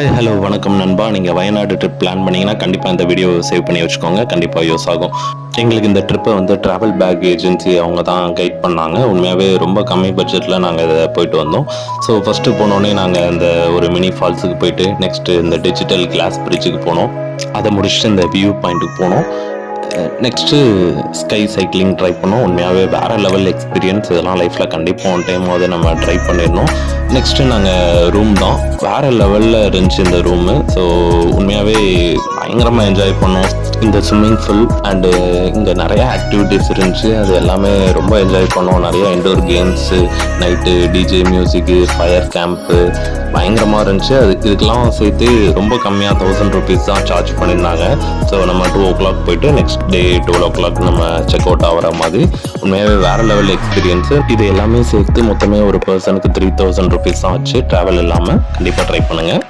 Hi hello வணக்கம் நண்பா. நீங்கள் வயநாடு ட்ரிப் பிளான் பண்ணிங்கன்னா கண்டிப்பாக இந்த வீடியோ சேவ் பண்ணி வச்சுக்கோங்க. கண்டிப்பாக யூஸ் ஆகும். எங்களுக்கு இந்த ட்ரிப்பை ட்ராவல் பேக் ஏஜென்சி அவங்க தான் கைட் பண்ணாங்க. உண்மையாகவே ரொம்ப கம்மி பட்ஜெட்டில் நாங்கள் இதை போயிட்டு வந்தோம். ஸோ ஃபஸ்ட்டு போனோடனே நாங்கள் இந்த ஒரு மினி ஃபால்ஸுக்கு போயிட்டு நெக்ஸ்ட்டு இந்த டிஜிட்டல் கிளாஸ் பிரிட்ஜுக்கு போனோம். அதை முடிச்சுட்டு இந்த வியூ பாயிண்ட்டுக்கு போனோம். நெக்ஸ்ட்டு ஸ்கை சைக்கிளிங் ட்ரை பண்ணோம். உண்மையாகவே வேறு லெவல் எக்ஸ்பீரியன்ஸ். இதெல்லாம் லைஃப்பில் கண்டிப்பாக ஒன் டைமாவது நம்ம ட்ரை பண்ணிடணும். நெக்ஸ்ட்டு நாங்கள் ரூம் தான் வேறு லெவலில் இருந்துச்சு இந்த ரூமு. ஸோ உண்மையாகவே பயங்கரமாக என்ஜாய் பண்ணோம். இந்த ஸ்விம்மிங் பூல் அண்டு இங்கே நிறையா ஆக்டிவிட்டீஸ் இருந்துச்சு. அது எல்லாமே ரொம்ப என்ஜாய் பண்ணோம். நிறையா இன்டோர் கேம்ஸு, நைட்டு டிஜே மியூசிக்கு, ஃபயர் கேம்ப்பு பயங்கரமாக இருந்துச்சு. இதுக்கெல்லாம் சேர்த்து ரொம்ப கம்மியாக 1000 rupees தான் சார்ஜ் பண்ணியிருந்தாங்க. ஸோ நம்ம 2 o'clock போயிட்டு நெக்ஸ்ட் டே 12 o'clock நம்ம செக் அவுட் ஆகிற மாதிரி உண்மையாகவே வேறு லெவல் எக்ஸ்பீரியன்ஸு. இது எல்லாமே சேர்த்து மொத்தமே ஒரு பர்சனுக்கு 3000 rupees தான் ஆச்சு ட்ராவல் இல்லாமல். கண்டிப்பாக ட்ரை பண்ணுங்கள்.